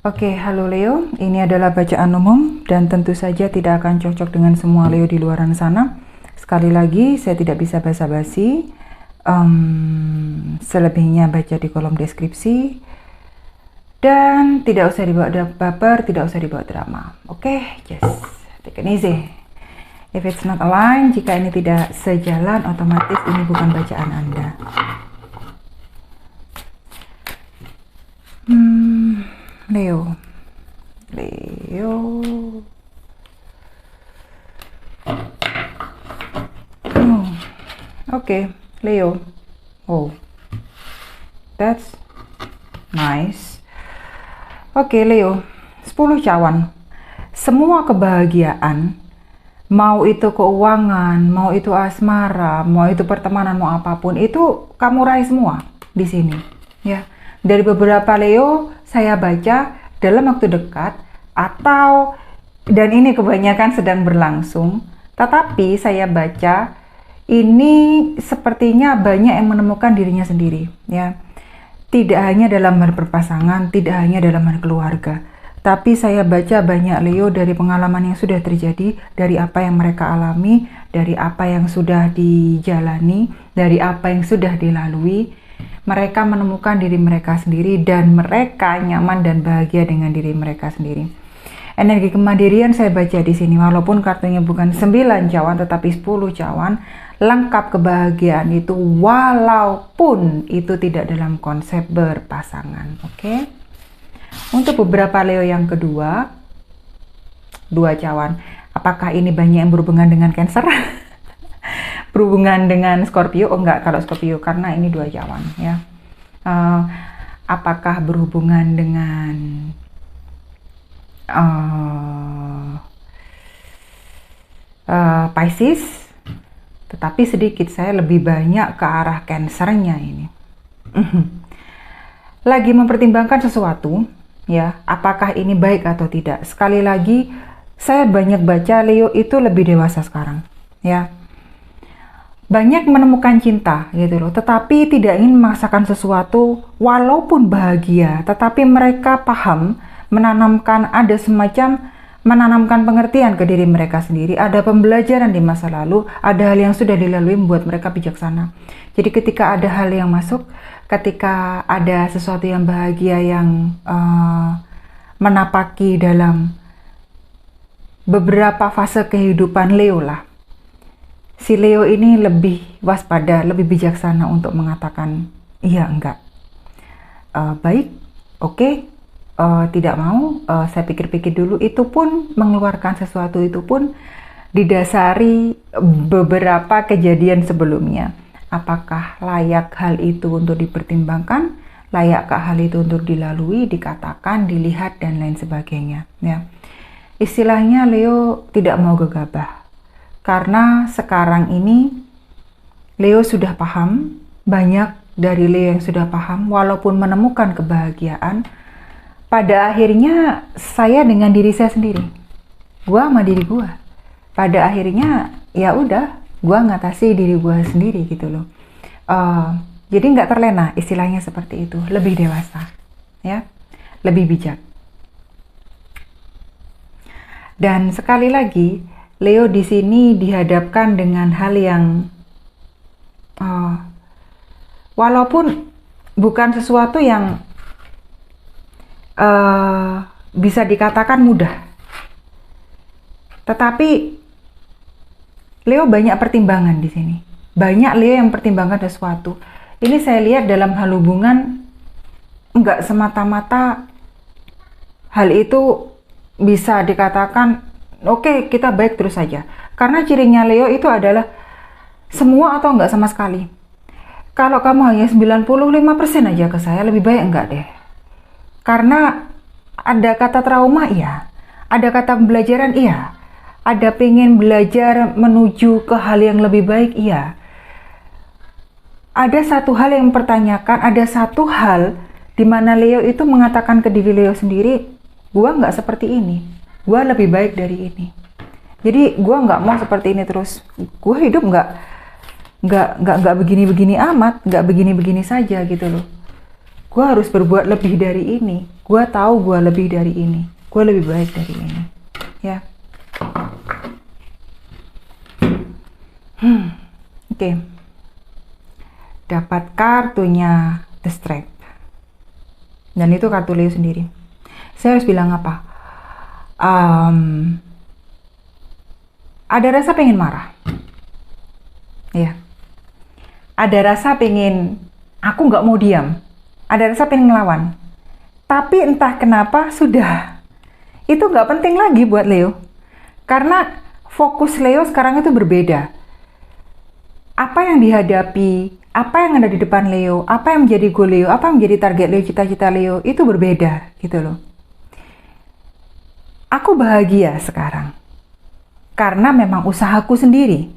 Oke, halo Leo. Ini adalah bacaan umum dan tentu saja tidak akan cocok dengan semua Leo di luar sana. Sekali lagi, saya tidak bisa basa-basi. Selebihnya baca di kolom deskripsi. Dan tidak usah dibawa baper, tidak usah dibawa drama. Oke, just take it easy. If it's not aligned, jika ini tidak sejalan, otomatis ini bukan bacaan Anda. Leo. Oh, okay, Leo. Oh, that's nice. Oke, Leo. 10 cawan. Semua kebahagiaan, mau itu keuangan, mau itu asmara, mau itu pertemanan, mau apapun, itu kamu raih semua di sini, ya. Dari beberapa Leo saya baca dalam waktu dekat atau dan ini kebanyakan sedang berlangsung, tetapi saya baca ini sepertinya banyak yang menemukan dirinya sendiri, ya. Tidak hanya dalam hal berpasangan, tidak hanya dalam hal keluarga, tapi saya baca banyak Leo dari pengalaman yang sudah terjadi, dari apa yang mereka alami, dari apa yang sudah dijalani, dari apa yang sudah dilalui. Mereka menemukan diri mereka sendiri dan mereka nyaman dan bahagia dengan diri mereka sendiri. Energi kemandirian saya baca di sini, walaupun kartunya bukan 9 cawan tetapi 10 cawan, lengkap kebahagiaan itu walaupun itu tidak dalam konsep berpasangan. Oke. Untuk beberapa Leo yang kedua, 2 cawan. Apakah ini banyak yang berhubungan dengan Cancer? Berhubungan dengan Scorpio? Oh enggak, kalau Scorpio karena ini 2 cawan, ya. Apakah berhubungan dengan Pisces? Tetapi sedikit, saya lebih banyak ke arah Cancernya ini. Lagi mempertimbangkan sesuatu, ya. Apakah ini baik atau tidak? Sekali lagi, saya banyak baca Leo itu lebih dewasa sekarang, ya. Banyak menemukan cinta gitu loh, tetapi tidak ingin memaksakan sesuatu walaupun bahagia, tetapi mereka paham ada semacam menanamkan pengertian ke diri mereka sendiri, ada pembelajaran di masa lalu, ada hal yang sudah dilalui membuat mereka bijaksana. Jadi ketika ada hal yang masuk, ketika ada sesuatu yang bahagia yang menapaki dalam beberapa fase kehidupan Leo lah, si Leo ini lebih waspada, lebih bijaksana untuk mengatakan iya enggak, baik, oke, tidak mau, saya pikir-pikir dulu. Itu pun mengeluarkan sesuatu, itu pun didasari beberapa kejadian sebelumnya. Apakah layak hal itu untuk dipertimbangkan, layakkah hal itu untuk dilalui, dikatakan, dilihat, dan lain sebagainya, ya. Istilahnya Leo tidak mau gegabah. Karena sekarang ini Leo sudah paham, banyak dari Leo yang sudah paham, walaupun menemukan kebahagiaan, pada akhirnya saya dengan diri saya sendiri, gua sama diri gua. Pada akhirnya ya udah, gua ngatasi diri gua sendiri gitu loh. Jadi nggak terlena, istilahnya seperti itu, lebih dewasa, ya, lebih bijak. Dan sekali lagi, Leo di sini dihadapkan dengan hal yang walaupun bukan sesuatu yang bisa dikatakan mudah, tetapi Leo banyak pertimbangan di sini. Banyak Leo yang pertimbangkan sesuatu. Ini saya lihat dalam hal hubungan, enggak semata-mata hal itu bisa dikatakan oke, kita baik terus saja. Karena cirinya Leo itu adalah semua atau enggak sama sekali. Kalau kamu hanya 95% aja ke saya, lebih baik enggak deh. Karena ada kata trauma, iya. Ada kata pembelajaran, iya. Ada pengen belajar menuju ke hal yang lebih baik, iya. Ada satu hal yang mempertanyakan, ada satu hal di mana Leo itu mengatakan ke diri Leo sendiri, gua nggak seperti ini. Gue lebih baik dari ini. Jadi gue nggak mau seperti ini terus. Gue hidup nggak begini-begini amat, nggak begini-begini saja gitu loh. gue harus berbuat lebih dari ini, gue tahu gue lebih dari ini, gue lebih baik dari ini, ya. Oke. Dapat kartunya The Strength, dan itu kartu Leo sendiri. Saya harus bilang apa? Ada rasa pengen marah, ya. Ada rasa pengen, aku nggak mau diam. Ada rasa pengen ngelawan. Tapi entah kenapa sudah, itu nggak penting lagi buat Leo. Karena fokus Leo sekarang itu berbeda. Apa yang dihadapi, apa yang ada di depan Leo, apa yang menjadi goal Leo, apa yang menjadi target Leo, cita-cita Leo, itu berbeda gitu loh. Aku bahagia sekarang. Karena memang usahaku sendiri.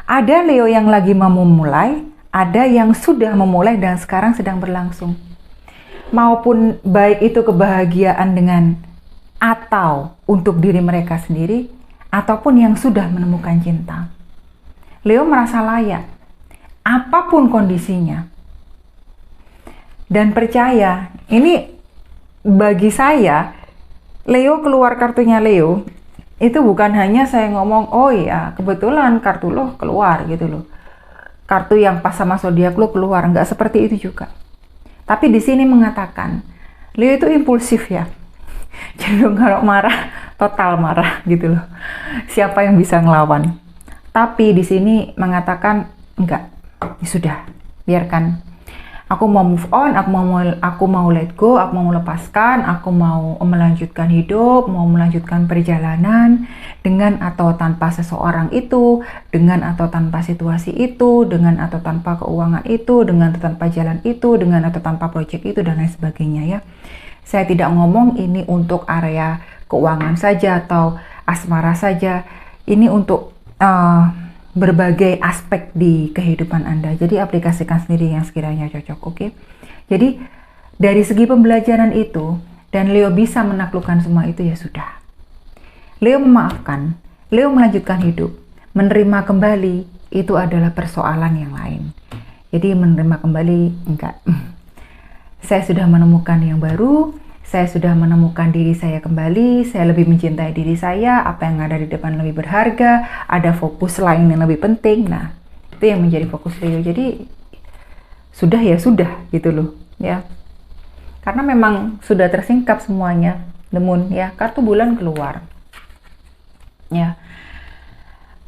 Ada Leo yang lagi mau memulai, ada yang sudah memulai dan sekarang sedang berlangsung. Maupun baik itu kebahagiaan dengan atau untuk diri mereka sendiri, ataupun yang sudah menemukan cinta. Leo merasa layak, apapun kondisinya. Dan percaya, ini bagi saya, Leo keluar kartunya Leo, itu bukan hanya saya ngomong, oh iya kebetulan kartu lo keluar gitu loh. Kartu yang pas sama zodiak lo keluar, nggak seperti itu juga. Tapi di sini mengatakan, Leo itu impulsif ya. Cenderung kalau marah, total marah gitu loh. Siapa yang bisa ngelawan? Tapi di sini mengatakan, enggak, ya sudah, biarkan. Aku mau move on, aku mau let go, aku mau melepaskan, aku mau melanjutkan hidup, mau melanjutkan perjalanan dengan atau tanpa seseorang itu, dengan atau tanpa situasi itu, dengan atau tanpa keuangan itu, dengan atau tanpa jalan itu, dengan atau tanpa proyek itu, dan lain sebagainya ya. Saya tidak ngomong ini untuk area keuangan saja atau asmara saja, ini untuk berbagai aspek di kehidupan Anda. Jadi aplikasikan sendiri yang sekiranya cocok, oke? Jadi dari segi pembelajaran itu, dan Leo bisa menaklukkan semua itu, ya sudah. Leo memaafkan, Leo melanjutkan hidup. Menerima kembali, itu adalah persoalan yang lain. Jadi menerima kembali, enggak. Saya sudah menemukan yang baru, saya sudah menemukan diri saya kembali, saya lebih mencintai diri saya, apa yang ada di depan lebih berharga, ada fokus lain yang lebih penting. Nah, itu yang menjadi fokus Leo. Jadi, sudah ya sudah gitu loh, ya. Karena memang sudah tersingkap semuanya, the moon, ya, kartu bulan keluar. Ya.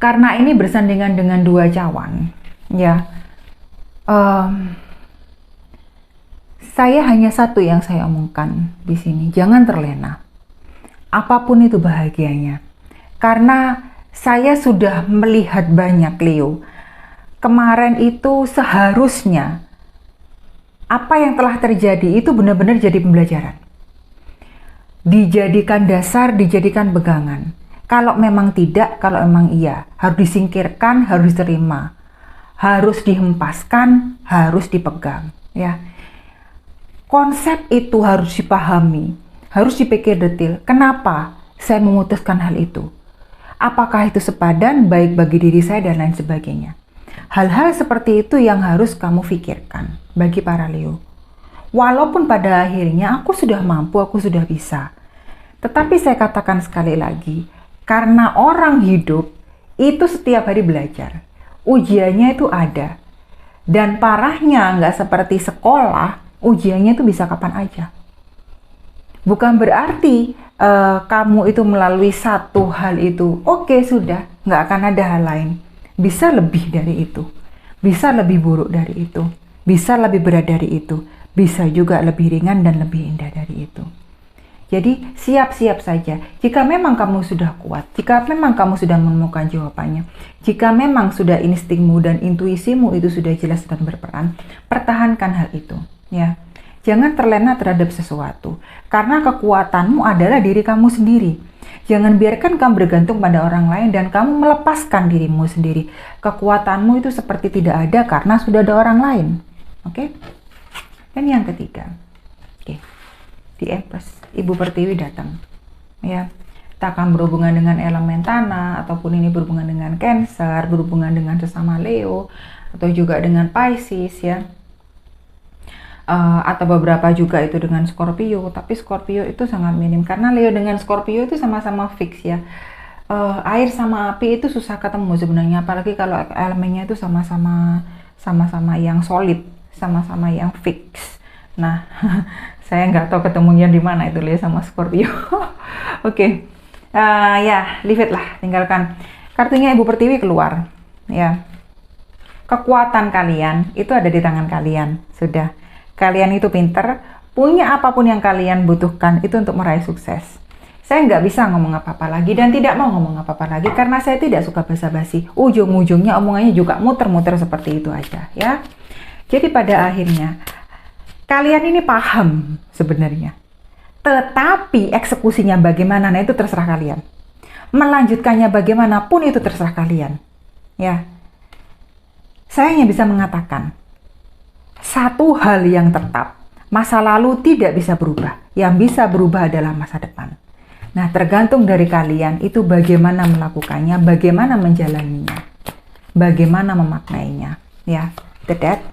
Karena ini bersandingan dengan dua cawan, ya. Saya hanya satu yang saya omongkan di sini, jangan terlena. Apapun itu bahagianya. Karena saya sudah melihat banyak Leo. Kemarin itu seharusnya apa yang telah terjadi itu benar-benar jadi pembelajaran. Dijadikan dasar, dijadikan pegangan. Kalau memang tidak, kalau memang iya, harus disingkirkan, harus diterima. Harus dihempaskan, harus dipegang, ya. Konsep itu harus dipahami, harus dipikir detail. Kenapa saya memutuskan hal itu? Apakah itu sepadan baik bagi diri saya dan lain sebagainya. Hal-hal seperti itu yang harus kamu pikirkan bagi para Leo. Walaupun pada akhirnya aku sudah mampu, aku sudah bisa. Tetapi saya katakan sekali lagi, karena orang hidup itu setiap hari belajar. Ujiannya itu ada. Dan parahnya nggak seperti sekolah, ujiannya itu bisa kapan aja. Bukan berarti kamu itu melalui satu hal itu, oke, sudah, nggak akan ada hal lain. Bisa lebih dari itu, bisa lebih buruk dari itu, bisa lebih berat dari itu, bisa juga lebih ringan dan lebih indah dari itu. Jadi siap-siap saja. Jika memang kamu sudah kuat, jika memang kamu sudah menemukan jawabannya, jika memang sudah instingmu dan intuisimu itu sudah jelas dan berperan, pertahankan hal itu. Ya, jangan terlena terhadap sesuatu, karena kekuatanmu adalah diri kamu sendiri. Jangan biarkan kamu bergantung pada orang lain dan kamu melepaskan dirimu sendiri. Kekuatanmu itu seperti tidak ada karena sudah ada orang lain. Oke? Dan yang ketiga, di Empress, Ibu Pertiwi datang. Ya, kita akan berhubungan dengan elemen tanah, ataupun ini berhubungan dengan Cancer, berhubungan dengan sesama Leo, atau juga dengan Pisces, ya. atau beberapa juga itu dengan Scorpio, tapi Scorpio itu sangat minim karena Leo dengan Scorpio itu sama-sama fix ya. Air sama api itu susah ketemu sebenarnya, apalagi kalau elemennya itu sama-sama yang solid, sama-sama yang fix. Nah, saya nggak tahu ketemunya di mana itu Leo sama Scorpio. Oke. Ya, leave it lah, tinggalkan. Kartunya Ibu Pertiwi keluar, ya. Kekuatan kalian itu ada di tangan kalian, sudah. Kalian itu pinter, punya apapun yang kalian butuhkan itu untuk meraih sukses. Saya nggak bisa ngomong apa-apa lagi dan tidak mau ngomong apa-apa lagi karena saya tidak suka basa-basi. Ujung-ujungnya omongannya juga muter-muter seperti itu aja, ya. Jadi pada akhirnya, kalian ini paham sebenarnya. Tetapi eksekusinya bagaimana, nah itu terserah kalian. Melanjutkannya bagaimanapun itu terserah kalian. Ya, saya hanya bisa mengatakan satu hal yang tetap, masa lalu tidak bisa berubah. Yang bisa berubah adalah masa depan. Nah, tergantung dari kalian itu bagaimana melakukannya, bagaimana menjalaninya, bagaimana memaknainya. Ya, that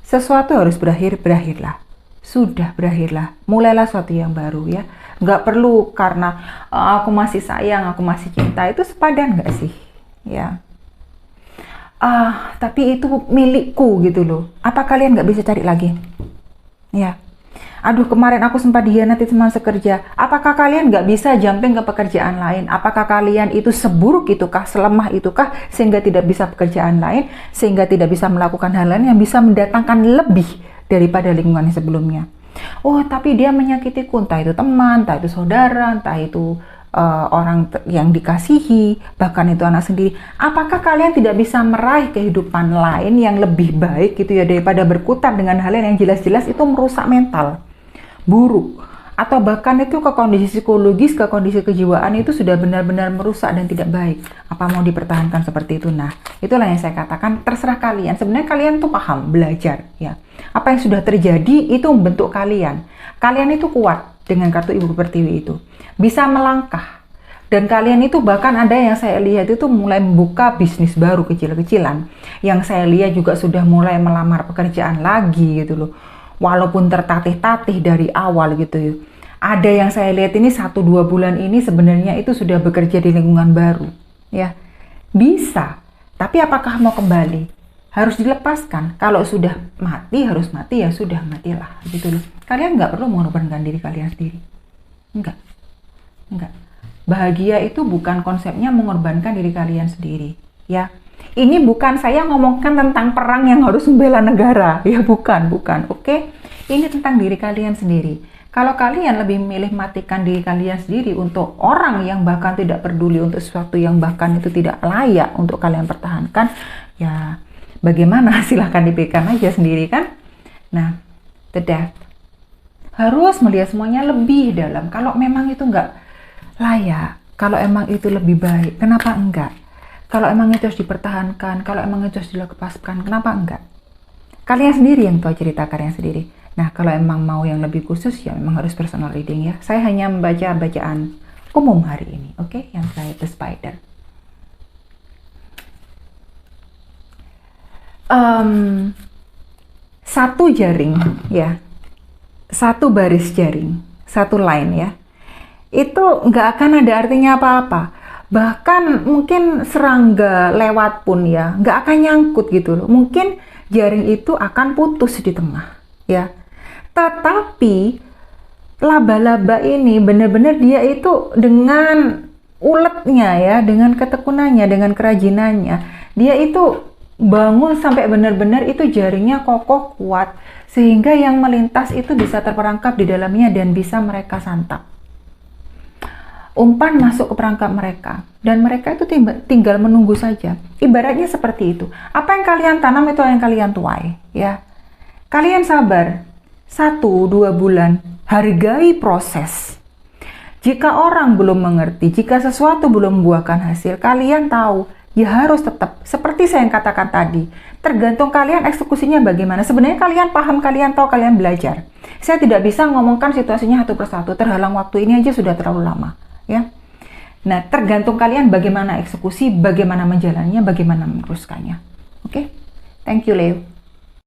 sesuatu harus berakhir, berakhirlah. Sudah berakhirlah, mulailah sesuatu yang baru ya. Nggak perlu karena aku masih sayang, aku masih cinta, itu sepadan nggak sih? Ya. Tapi itu milikku gitu loh. Apa kalian nggak bisa cari lagi? Ya. Aduh, kemarin aku sempat dikhianati teman sekerja. Apakah kalian nggak bisa jumping ke pekerjaan lain? Apakah kalian itu seburuk itukah, selemah itukah, sehingga tidak bisa pekerjaan lain, sehingga tidak bisa melakukan hal lain yang bisa mendatangkan lebih daripada lingkungan sebelumnya? Oh, tapi dia menyakitiku, entah itu teman, entah itu saudara, entah itu orang yang dikasihi, bahkan itu anak sendiri. Apakah kalian tidak bisa meraih kehidupan lain yang lebih baik gitu ya, daripada berkutat dengan hal yang jelas-jelas itu merusak mental, buruk, atau bahkan itu ke kondisi psikologis, ke kondisi kejiwaan itu sudah benar-benar merusak dan tidak baik. Apa mau dipertahankan seperti itu? Nah, itulah yang saya katakan, terserah kalian. Sebenarnya kalian tuh paham, belajar ya. Apa yang sudah terjadi itu membentuk kalian. Kalian itu kuat dengan kartu Ibu Pertiwi itu. Bisa melangkah. Dan kalian itu bahkan ada yang saya lihat itu mulai membuka bisnis baru kecil-kecilan. Yang saya lihat juga sudah mulai melamar pekerjaan lagi gitu loh. Walaupun tertatih-tatih dari awal gitu ya. Ada yang saya lihat ini 1-2 bulan ini sebenarnya itu sudah bekerja di lingkungan baru. Ya, bisa. Tapi apakah mau kembali? Harus dilepaskan. Kalau sudah mati, harus mati ya sudah matilah gitu loh. Kalian nggak perlu mengorbankan diri kalian sendiri. Enggak. Bahagia itu bukan konsepnya mengorbankan diri kalian sendiri. Ya. Ini bukan saya ngomongkan tentang perang yang harus membela negara. Ya bukan. Oke? Ini tentang diri kalian sendiri. Kalau kalian lebih memilih matikan diri kalian sendiri untuk orang yang bahkan tidak peduli, untuk sesuatu yang bahkan itu tidak layak untuk kalian pertahankan, ya bagaimana? Silahkan dipikirkan aja sendiri kan. Nah, the death harus melihat semuanya lebih dalam. Kalau memang itu nggak layak, kalau emang itu lebih baik, kenapa enggak? Kalau emang itu harus dipertahankan, kalau emang itu harus dilepaskan, kenapa enggak? Kalian sendiri yang tahu cerita kalian sendiri. Nah, kalau emang mau yang lebih khusus ya memang harus personal reading ya. Saya hanya membaca bacaan umum hari ini, oke? Yang saya The Spider. Satu jaring ya, satu baris jaring, satu line ya, itu nggak akan ada artinya apa-apa. Bahkan mungkin serangga lewat pun ya nggak akan nyangkut gitu loh. Mungkin jaring itu akan putus di tengah ya. Tetapi laba-laba ini benar-benar dia itu dengan uletnya ya, dengan ketekunannya, dengan kerajinannya, dia itu bangun sampai benar-benar itu jaringnya kokoh kuat sehingga yang melintas itu bisa terperangkap di dalamnya dan bisa mereka santap. Umpan masuk ke perangkap mereka dan mereka itu tinggal menunggu saja. Ibaratnya seperti itu. Apa yang kalian tanam itu yang kalian tuai ya. Kalian sabar 1-2 bulan, hargai proses. Jika orang belum mengerti, jika sesuatu belum membuahkan hasil, kalian tahu ya harus tetap seperti saya yang katakan tadi. Tergantung kalian eksekusinya bagaimana. Sebenarnya kalian paham, kalian tahu, kalian belajar. Saya tidak bisa ngomongkan situasinya satu persatu. Terhalang waktu ini aja sudah terlalu lama ya. Nah, tergantung kalian bagaimana eksekusi, bagaimana menjalannya, bagaimana meneruskannya. Oke? Thank you, Leo.